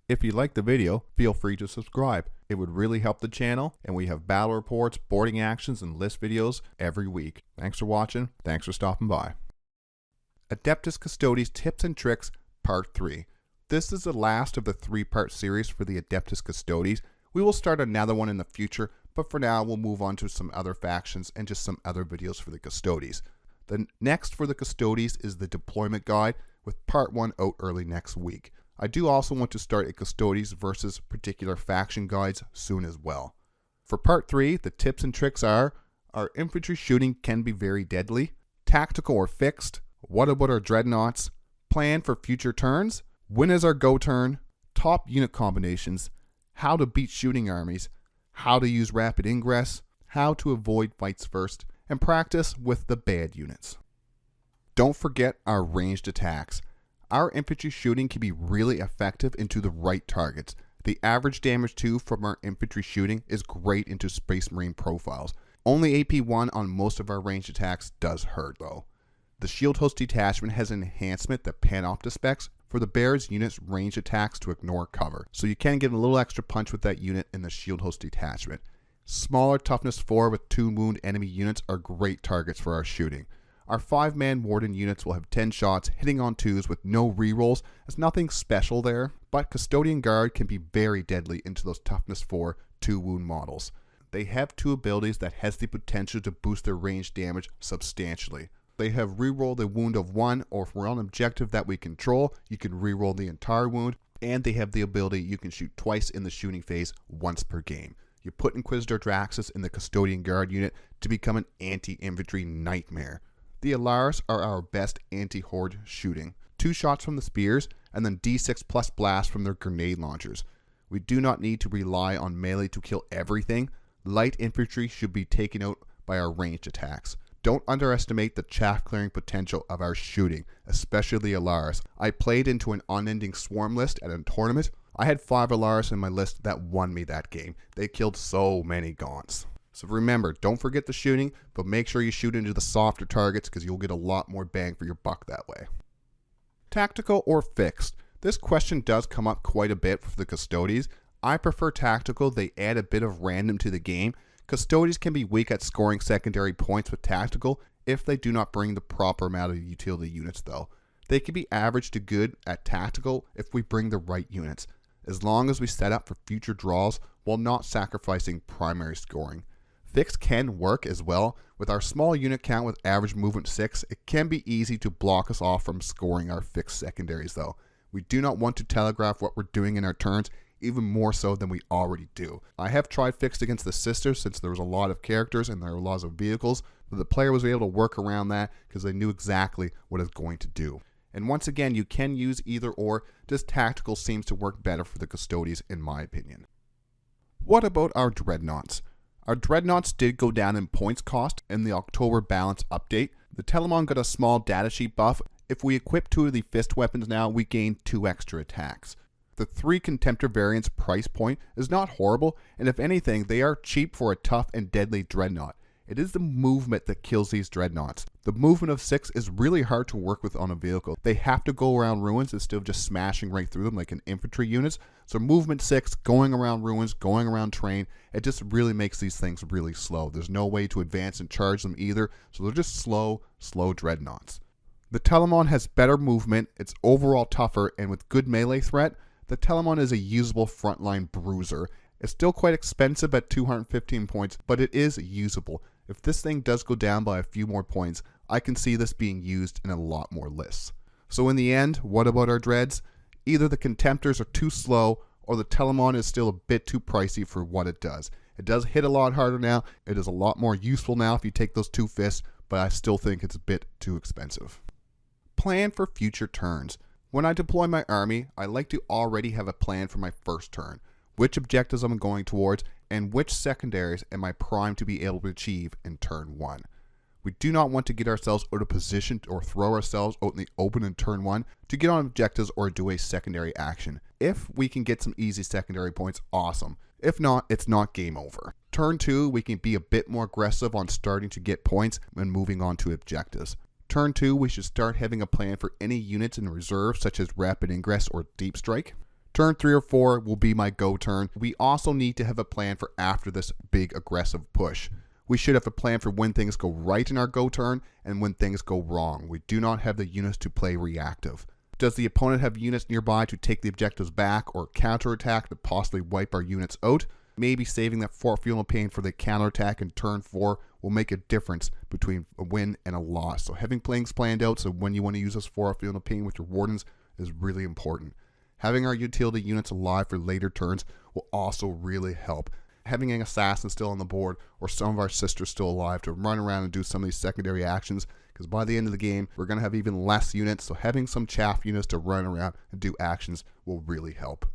If you liked the video, feel free to subscribe. It would really help the channel, and we have battle reports, boarding actions, and list videos every week. Thanks for watching. Thanks for stopping by. Adeptus Custodes Tips and Tricks Part 3. This is the last of the 3-part series for the Adeptus Custodes. We will start another one in the future, but for now we'll move on to some other factions and just some other videos for the Custodes. The next for the Custodes is the deployment guide, with Part 1 out early next week. I do also want to start a Custodes versus particular faction guides soon as well. For Part 3, the tips and tricks are: our infantry shooting can be very deadly, tactical or fixed, what about our dreadnoughts, plan for future turns, when is our go turn, top unit combinations, how to beat shooting armies, how to use rapid ingress, how to avoid fights first, and practice with the bad units. Don't forget our ranged attacks. Our infantry shooting can be really effective into the right targets. The average damage 2 from our infantry shooting is great into Space Marine profiles. Only AP 1 on most of our ranged attacks does hurt though. The Shield Host Detachment has an enhancement that Panopta specs for the Bear's unit's ranged attacks to ignore cover, so you can get a little extra punch with that unit in the Shield Host Detachment. Smaller toughness 4 with 2 wound enemy units are great targets for our shooting. Our 5-man Warden units will have 10 shots hitting on 2s with no rerolls. There's nothing special there, but Custodian Guard can be very deadly into those toughness 4 2-wound models. They have 2 abilities that has the potential to boost their range damage substantially. They have reroll the wound of 1, or if we're on an objective that we control, you can reroll the entire wound, and they have the ability you can shoot twice in the shooting phase once per game. You put Inquisitor Draxus in the Custodian Guard unit to become an anti-infantry nightmare. The Alaris are our best anti-horde shooting. 2 shots from the spears, and then D6 plus blast from their grenade launchers. We do not need to rely on melee to kill everything. Light infantry should be taken out by our ranged attacks. Don't underestimate the chaff clearing potential of our shooting, especially the Alaris. I played into an unending swarm list at a tournament. I had 5 Alaris in my list that won me that game. They killed so many Gaunts. So remember, don't forget the shooting, but make sure you shoot into the softer targets because you'll get a lot more bang for your buck that way. Tactical or fixed? This question does come up quite a bit for the Custodes. I prefer tactical. They add a bit of random to the game. Custodes can be weak at scoring secondary points with tactical if they do not bring the proper amount of utility units though. They can be average to good at tactical if we bring the right units, as long as we set up for future draws while not sacrificing primary scoring. Fixed can work as well. With our small unit count with average movement 6, it can be easy to block us off from scoring our fixed secondaries though. We do not want to telegraph what we're doing in our turns, even more so than we already do. I have tried fixed against the Sisters since there was a lot of characters and there were lots of vehicles, but the player was able to work around that because they knew exactly what it's going to do. And once again, you can use either or, just tactical seems to work better for the Custodes in my opinion. What about our Dreadnoughts? Our Dreadnoughts did go down in points cost in the October balance update. The Telemon got a small datasheet buff. If we equip 2 of the fist weapons now, we gain 2 extra attacks. The 3 Contemptor variants price point is not horrible, and if anything, they are cheap for a tough and deadly Dreadnought. It is the movement that kills these Dreadnoughts. The movement of 6 is really hard to work with on a vehicle. They have to go around ruins instead of just smashing right through them like in infantry units. So movement 6, going around ruins, going around terrain, it just really makes these things really slow. There's no way to advance and charge them either, so they're just slow Dreadnoughts. The Telemon has better movement, it's overall tougher, and with good melee threat, the Telemon is a usable frontline bruiser. It's still quite expensive at 215 points, but it is usable. If this thing does go down by a few more points, I can see this being used in a lot more lists. So in the end, what about our Dreads? Either the Contemptors are too slow, or the Telemon is still a bit too pricey for what it does. It does hit a lot harder now, it is a lot more useful now if you take those 2 fists, but I still think it's a bit too expensive. Plan for future turns. When I deploy my army, I like to already have a plan for my first turn. Which objectives I'm going towards, and which secondaries am I primed to be able to achieve in turn 1. We do not want to get ourselves out of position or throw ourselves out in the open in turn 1 to get on objectives or do a secondary action. If we can get some easy secondary points, awesome. If not, it's not game over. Turn 2, we can be a bit more aggressive on starting to get points and moving on to objectives. Turn 2, we should start having a plan for any units in reserve such as Rapid Ingress or Deep Strike. Turn 3 or 4 will be my go turn. We also need to have a plan for after this big aggressive push. We should have a plan for when things go right in our go turn and when things go wrong. We do not have the units to play reactive. Does the opponent have units nearby to take the objectives back or counterattack to possibly wipe our units out? Maybe saving that Fort Fuel and Pain for the counterattack in turn 4 will make a difference between a win and a loss. So having things planned out so when you want to use this Fort Fuel and Pain with your Wardens is really important. Having our utility units alive for later turns will also really help. Having an assassin still on the board or some of our sisters still alive to run around and do some of these secondary actions, because by the end of the game we're going to have even less units, so having some chaff units to run around and do actions will really help.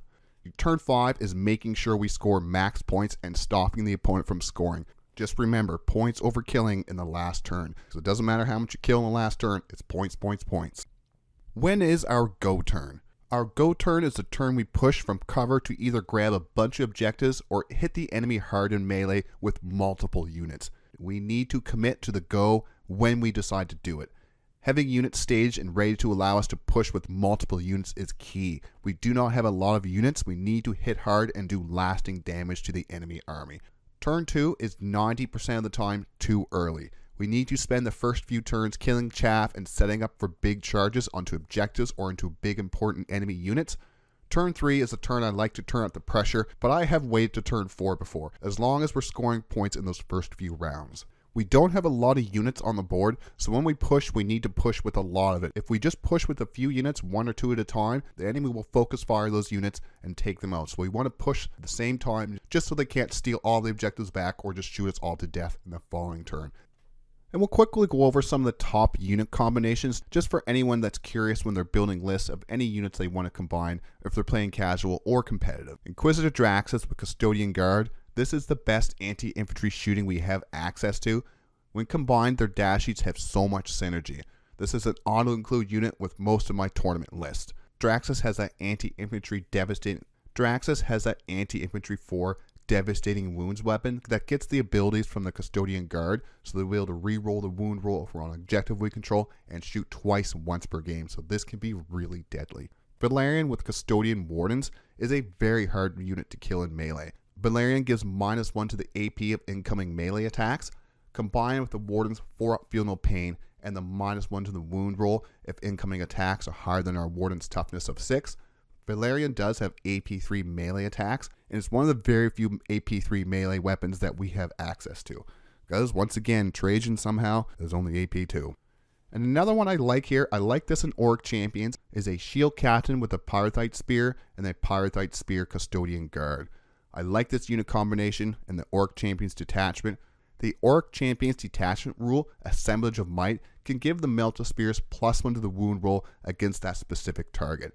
Turn 5 is making sure we score max points and stopping the opponent from scoring. Just remember, points over killing in the last turn. So it doesn't matter how much you kill in the last turn, it's points, points, points. When is our go turn? Our go turn is the turn we push from cover to either grab a bunch of objectives or hit the enemy hard in melee with multiple units. We need to commit to the go when we decide to do it. Having units staged and ready to allow us to push with multiple units is key. We do not have a lot of units. We need to hit hard and do lasting damage to the enemy army. Turn 2 is 90% of the time too early. We need to spend the first few turns killing chaff and setting up for big charges onto objectives or into big important enemy units. Turn 3 is a turn I like to turn up the pressure, but I have waited to turn 4 before, as long as we're scoring points in those first few rounds. We don't have a lot of units on the board, so when we push, we need to push with a lot of it. If we just push with a few units, 1 or 2 at a time, the enemy will focus fire those units and take them out. So we want to push at the same time, just so they can't steal all the objectives back or just shoot us all to death in the following turn. And we'll quickly go over some of the top unit combinations, just for anyone that's curious when they're building lists of any units they want to combine, if they're playing casual or competitive. Inquisitor Draxus with Custodian Guard. This is the best anti-infantry shooting we have access to. When combined, their dash sheets have so much synergy. This is an auto-include unit with most of my tournament list. Draxus has that anti-infantry 4 devastating wounds weapon that gets the abilities from the Custodian Guard, so they'll be able to re-roll the wound roll if we're on objective we control and shoot twice once per game, so this can be really deadly. Valerian with Custodian Wardens is a very hard unit to kill in melee. Valerian gives -1 to the AP of incoming melee attacks, combined with the Warden's 4-up Feel No Pain and the -1 to the wound roll if incoming attacks are higher than our Warden's toughness of 6. Valerian does have AP3 melee attacks, and it's one of the very few AP3 melee weapons that we have access to. Because, once again, Trajan somehow is only AP2. And another one I like here, I like this in Orc Champions, is a Shield Captain with a Pyrothite Spear and a Pyrothite Spear Custodian Guard. I like this unit combination and the Orc Champions Detachment. The Orc Champions Detachment rule, Assemblage of Might, can give the Melta Spears +1 to the wound roll against that specific target.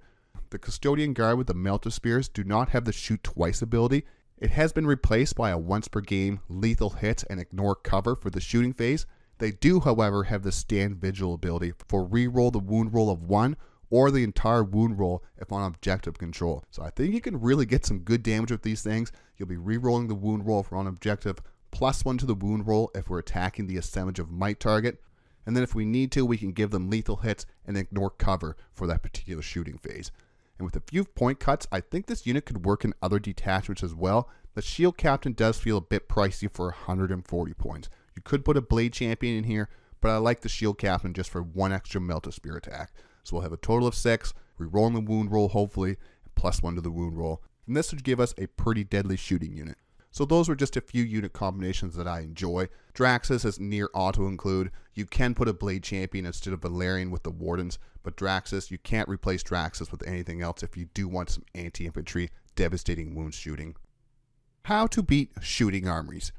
The Custodian Guard with the Melta Spears do not have the Shoot Twice ability. It has been replaced by a once per game lethal hit and ignore cover for the shooting phase. They do, however, have the Stand Vigil ability for re-roll the wound roll of 1 or the entire wound roll if on objective control. So I think you can really get some good damage with these things. You'll be re-rolling the wound roll if we're on objective, +1 to the wound roll if we're attacking the Assemblage of Might target. And then if we need to, we can give them lethal hits and ignore cover for that particular shooting phase. And with a few point cuts, I think this unit could work in other detachments as well. The Shield Captain does feel a bit pricey for 140 points. You could put a Blade Champion in here, but I like the Shield Captain just for 1 extra Melta Spear attack. So we'll have a total of 6, re-rolling the wound roll hopefully, and +1 to the wound roll. And this would give us a pretty deadly shooting unit. So those were just a few unit combinations that I enjoy. Draxus is near auto-include. You can put a Blade Champion instead of Valerian with the Wardens, but Draxus, you can't replace Draxus with anything else if you do want some anti-infantry devastating wounds shooting. How to beat shooting armies.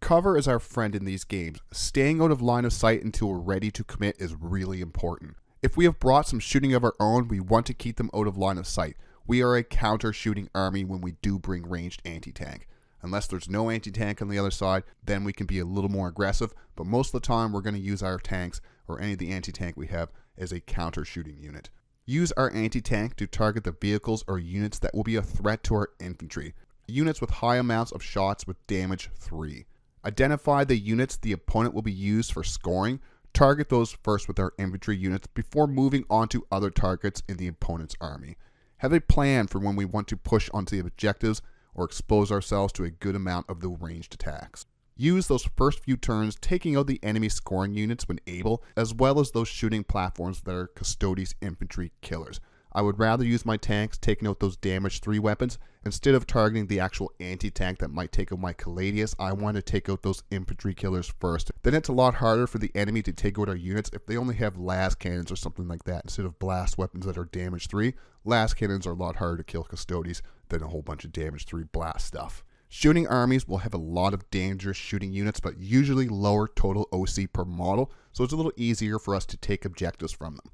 Cover is our friend in these games. Staying out of line of sight until we're ready to commit is really important. If we have brought some shooting of our own, we want to keep them out of line of sight. We are a counter-shooting army when we do bring ranged anti-tank. Unless there's no anti-tank on the other side, then we can be a little more aggressive, but most of the time we're going to use our tanks, or any of the anti-tank we have, as a counter-shooting unit. Use our anti-tank to target the vehicles or units that will be a threat to our infantry. units with high amounts of shots with damage 3. Identify the units the opponent will be used for scoring. Target those first with our infantry units before moving on to other targets in the opponent's army. Have a plan for when we want to push onto the objectives or expose ourselves to a good amount of the ranged attacks. Use those first few turns taking out the enemy scoring units when able, as well as those shooting platforms that are Custodes infantry killers. I would rather use my tanks taking out those damage 3 weapons instead of targeting the actual anti-tank that might take out my Caladius. I want to take out those infantry killers first. Then it's a lot harder for the enemy to take out our units if they only have las cannons or something like that instead of blast weapons that are damage 3. Las cannons are a lot harder to kill Custodes than a whole bunch of damage 3 blast stuff. Shooting armies will have a lot of dangerous shooting units, but usually lower total OC per model, so it's a little easier for us to take objectives from them.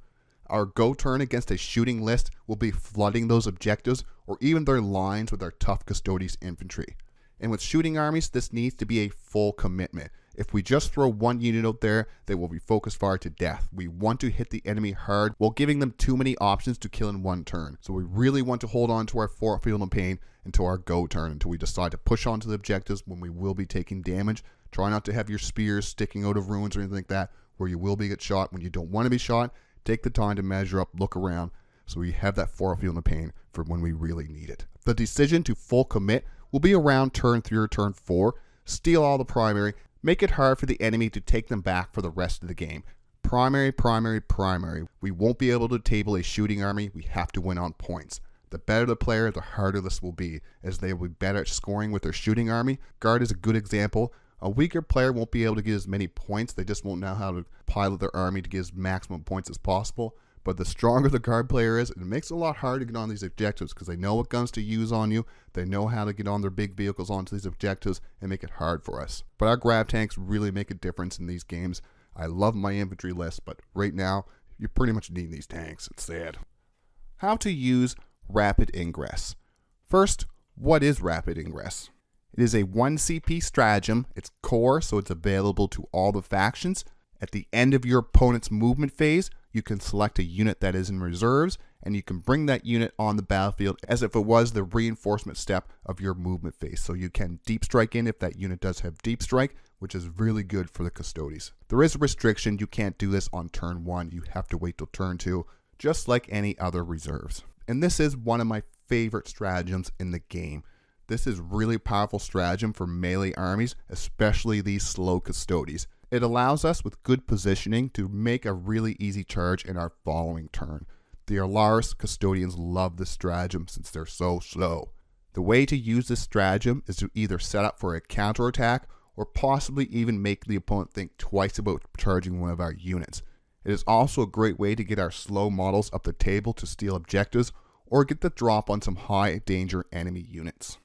Our go turn against a shooting list will be flooding those objectives or even their lines with our tough Custodes infantry. And with shooting armies, this needs to be a full commitment. If we just throw one unit out there, they will be focused fire to death. We want to hit the enemy hard while giving them too many options to kill in one turn. So we really want to hold on to our fort field of pain until our go turn, until we decide to push on to the objectives when we will be taking damage. Try not to have your spears sticking out of ruins or anything like that, where you will be get shot when you don't want to be shot. Take the time to measure up, look around, so we have that fort field of pain for when we really need it. The decision to full commit will be around turn 3 or turn 4. Steal all the primary. Make it hard for the enemy to take them back for the rest of the game. Primary, primary, primary. We won't be able to table a shooting army. We have to win on points. The better the player, the harder this will be, as they will be better at scoring with their shooting army. Guard is a good example. A weaker player won't be able to get as many points. They just won't know how to pilot their army to get as maximum points as possible. But the stronger the guard player is, it makes it a lot harder to get on these objectives because they know what guns to use on you. They know how to get on their big vehicles onto these objectives and make it hard for us. But our grab tanks really make a difference in these games. I love my infantry list, but right now, you pretty much need these tanks. It's sad. How to use Rapid Ingress. First, what is Rapid Ingress? It is a 1 CP stratagem. It's core, so it's available to all the factions. At the end of your opponent's movement phase, you can select a unit that is in reserves, and you can bring that unit on the battlefield as if it was the reinforcement step of your movement phase. So you can deep strike in if that unit does have deep strike, which is really good for the Custodes. There is a restriction. You can't do this on turn 1. You have to wait till turn 2, just like any other reserves. And this is one of my favorite stratagems in the game. This is really powerful stratagem for melee armies, especially these slow Custodes. It allows us with good positioning to make a really easy charge in our following turn. The Alaris Custodians love this stratagem since they're so slow. The way to use this stratagem is to either set up for a counterattack or possibly even make the opponent think twice about charging one of our units. It is also a great way to get our slow models up the table to steal objectives or get the drop on some high danger enemy units.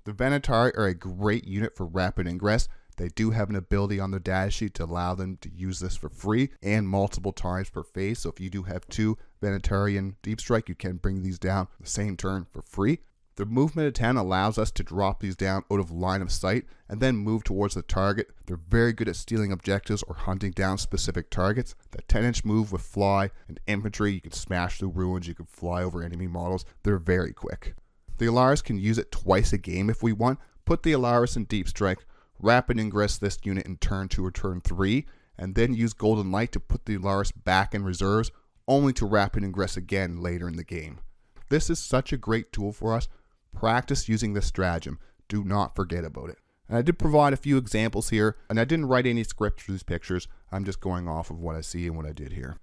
The Venatari are a great unit for Rapid Ingress. They do have an ability on their data sheet to allow them to use this for free and multiple times per phase. So if you do have 2 Venatari and Deep Strike, you can bring these down the same turn for free. The movement of 10 allows us to drop these down out of line of sight and then move towards the target. They're very good at stealing objectives or hunting down specific targets. The 10-inch move with fly and infantry, you can smash through ruins, you can fly over enemy models. They're very quick. The Alaris can use it twice a game if we want. Put the Alaris in Deep Strike, Rapid Ingress this unit in turn 2 or turn 3, and then use Golden Light to put the Alaris back in reserves, only to Rapid Ingress again later in the game. This is such a great tool for us. Practice using this stratagem. Do not forget about it. And I did provide a few examples here, and I didn't write any scripts for these pictures. I'm just going off of what I see and what I did here.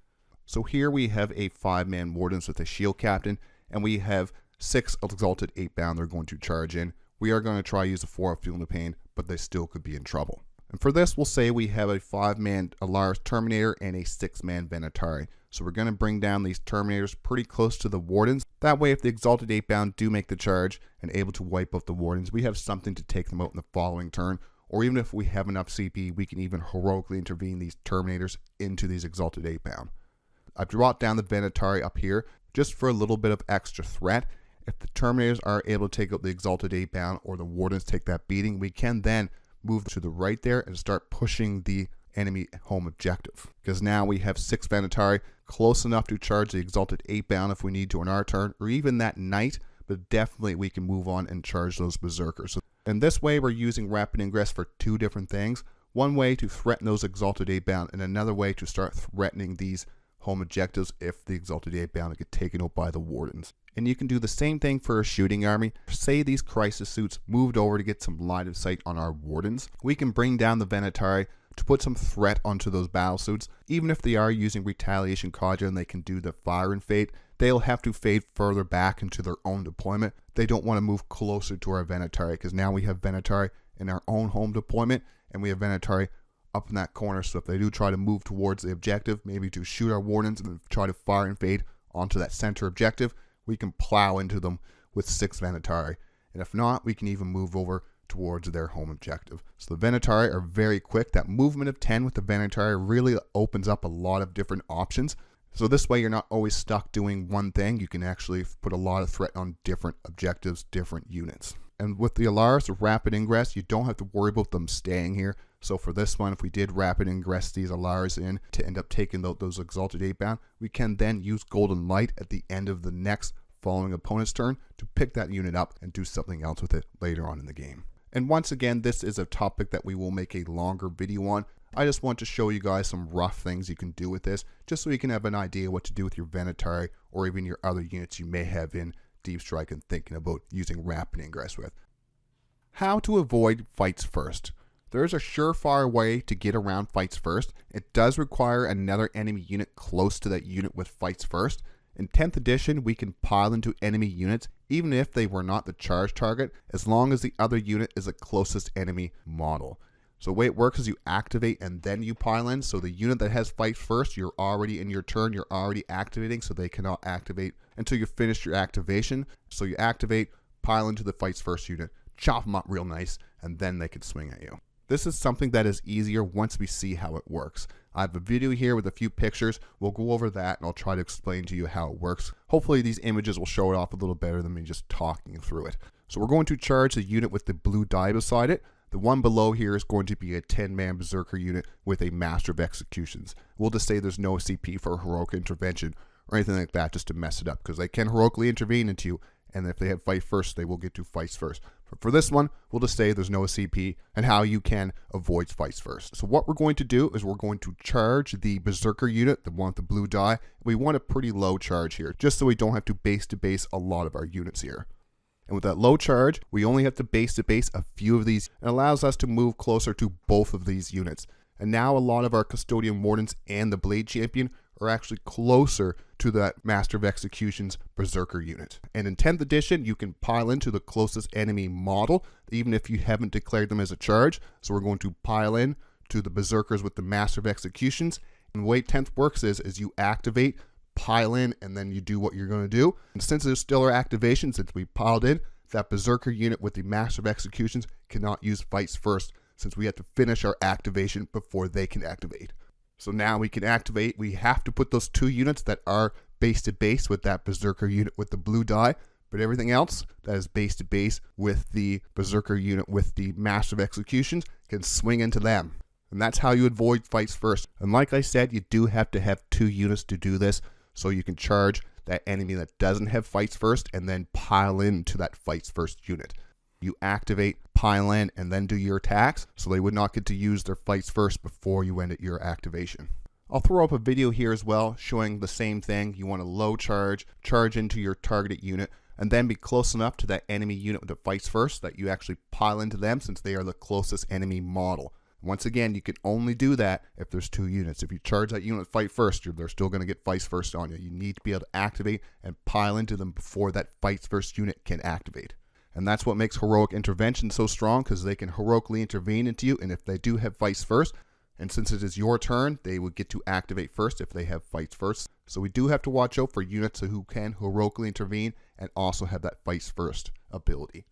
So here we have a 5-man Wardens with a Shield Captain, and we have 6 Exalted 8-bound they're going to charge in. We are going to try to use a 4 of Fuel of Pain, but they still could be in trouble. And for this, we'll say we have a 5-man Alaris Terminator and a 6-man Venatari. So we're going to bring down these Terminators pretty close to the Wardens. That way, if the Exalted 8-bound do make the charge and able to wipe out the Wardens, we have something to take them out in the following turn. Or even if we have enough CP, we can even heroically intervene these Terminators into these Exalted 8-bound. I've brought down the Venatari up here just for a little bit of extra threat. If the Terminators are able to take out the Exalted 8-bound or the Wardens take that beating, we can then move to the right there and start pushing the enemy home objective. Because now we have 6 Venatari close enough to charge the Exalted 8-bound if we need to on our turn, or even that Knight, but definitely we can move on and charge those berserkers. So in this way, we're using Rapid Ingress for two different things. One way to threaten those Exalted 8-bound, and another way to start threatening these home objectives if the Exalted 8-bound get taken out by the Wardens. And you can do the same thing for a shooting army. Say these crisis suits moved over to get some line of sight on our Wardens. We can bring down the Venatari to put some threat onto those battle suits. Even if they are using Retaliation Cadre and they can do the fire and fade, they'll have to fade further back into their own deployment. They don't want to move closer to our Venatari, because now we have Venatari in our own home deployment, and we have Venatari up in that corner. So if they do try to move towards the objective, maybe to shoot our Wardens and try to fire and fade onto that center objective, we can plow into them with 6 Venatari. And if not, we can even move over towards their home objective. So the Venatari are very quick. That movement of 10 with the Venatari really opens up a lot of different options. So this way you're not always stuck doing one thing. You can actually put a lot of threat on different objectives, different units. And with the Alars, the Rapid Ingress, you don't have to worry about them staying here. So for this one, if we did Rapid Ingress these Alars in to end up taking those Exalted 8-bound, we can then use Golden Light at the end of the next following opponent's turn to pick that unit up and do something else with it later on in the game. And once again, this is a topic that we will make a longer video on. I just want to show you guys some rough things you can do with this, just so you can have an idea what to do with your Venatari or even your other units you may have in Deep Strike and thinking about using Rapid Ingress with. How to avoid fights first. There's a surefire way to get around fights first. It does require another enemy unit close to that unit with fights first. In 10th edition, we can pile into enemy units even if they were not the charge target, as long as the other unit is the closest enemy model. So the way it works is you activate and then you pile in. So the unit that has fight first, you're already in your turn, you're already activating, so they cannot activate until you finish your activation. So you activate, pile into the fights first unit, chop them up real nice, and then they can swing at you. This is something that is easier once we see how it works. I have a video here with a few pictures. We'll go over that and I'll try to explain to you how it works. Hopefully these images will show it off a little better than me just talking through it. So we're going to charge the unit with the blue die beside it. The one below here is going to be a 10-man Berserker unit with a Master of Executions. We'll just say there's no CP for Heroic Intervention or anything like that just to mess it up, because they can heroically intervene into you, and if they have fight first, they will get to fights first. But for this one, we'll just say there's no CP and how you can avoid fights first. So what we're going to do is we're going to charge the Berserker unit, the one with the blue die. We want a pretty low charge here, just so we don't have to base to base a lot of our units here. And with that low charge, we only have to base a few of these. It allows us to move closer to both of these units. And now a lot of our Custodian Wardens and the Blade Champion are actually closer to that Master of Execution's Berserker unit. And in 10th edition, you can pile into the closest enemy model, even if you haven't declared them as a charge. So we're going to pile in to the Berserkers with the Master of Executions. And the way 10th works is you activate, pile in, and then you do what you're going to do. And since there's still our activation, since we piled in, that Berserker unit with the Master of Executions cannot use fights first, since we have to finish our activation before they can activate. So now we can activate. We have to put those 2 units that are base to base with that Berserker unit with the blue die, but everything else that is base to base with the Berserker unit with the Master of Executions can swing into them. And that's how you avoid fights first. And like I said, you do have to have 2 units to do this, so you can charge that enemy that doesn't have fights first and then pile into that fights first unit. You activate, pile in, and then do your attacks, so they would not get to use their fights first before you end your activation. I'll throw up a video here as well showing the same thing. You want a low charge, charge into your targeted unit, and then be close enough to that enemy unit that fights first that you actually pile into them, since they are the closest enemy model. Once again, you can only do that if there's 2 units. If you charge that unit fight first, they're still going to get fights first on you. You need to be able to activate and pile into them before that fights first unit can activate. And that's what makes Heroic Intervention so strong, because they can heroically intervene into you, and if they do have fights first, and since it is your turn, they would get to activate first if they have fights first. So we do have to watch out for units who can heroically intervene and also have that fights first ability.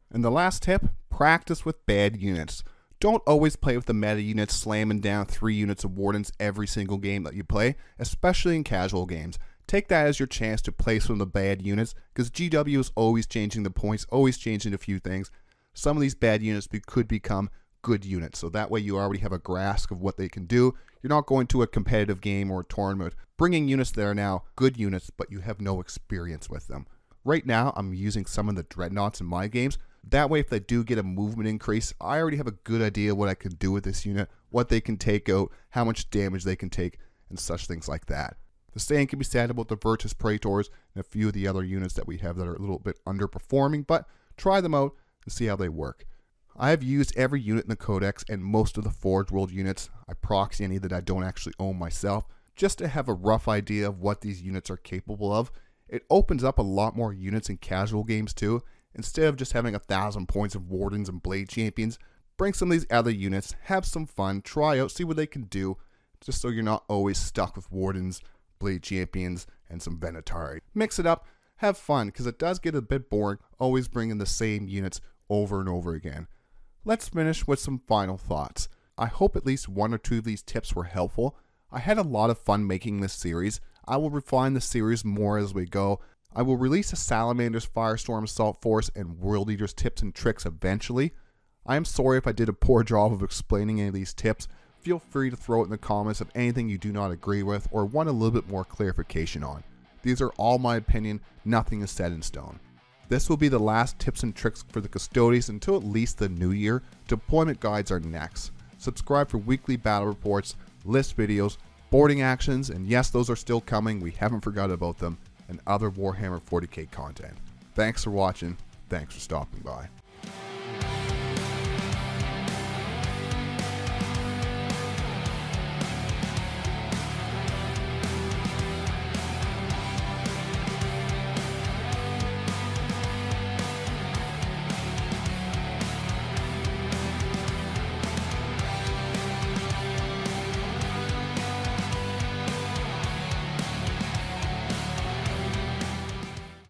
And the last tip, practice with bad units. Don't always play with the meta units slamming down 3 units of Wardens every single game that you play, especially in casual games. Take that as your chance to play some of the bad units, because GW is always changing the points, always changing a few things. Some of these bad units could become good units, so that way you already have a grasp of what they can do. You're not going to a competitive game or a tournament bringing units that are now good units, but you have no experience with them. Right now, I'm using some of the Dreadnoughts in my games. That way, if they do get a movement increase, I already have a good idea what I can do with this unit, what they can take out, how much damage they can take, and such things like that. The same can be said about the Virtus Praetors and a few of the other units that we have that are a little bit underperforming, but try them out and see how they work. I have used every unit in the Codex and most of the Forge World units. I proxy any that I don't actually own myself, just to have a rough idea of what these units are capable of. It opens up a lot more units in casual games too. Instead of just having 1,000 points of Wardens and Blade Champions, bring some of these other units, have some fun, try out, see what they can do, just so you're not always stuck with Wardens, Blade Champions, and some Venatari. Mix it up, have fun, because it does get a bit boring, always bringing the same units over and over again. Let's finish with some final thoughts. I hope at least one or two of these tips were helpful. I had a lot of fun making this series. I will refine the series more as we go. I will release a Salamander's Firestorm Assault Force and World Eaters tips and tricks eventually. I am sorry if I did a poor job of explaining any of these tips. Feel free to throw it in the comments of anything you do not agree with or want a little bit more clarification on. These are all my opinion, nothing is set in stone. This will be the last tips and tricks for the Custodes until at least the new year. Deployment guides are next. Subscribe for weekly battle reports, list videos, boarding actions, and yes, those are still coming, we haven't forgot about them, and other Warhammer 40K content. Thanks for watching, thanks for stopping by.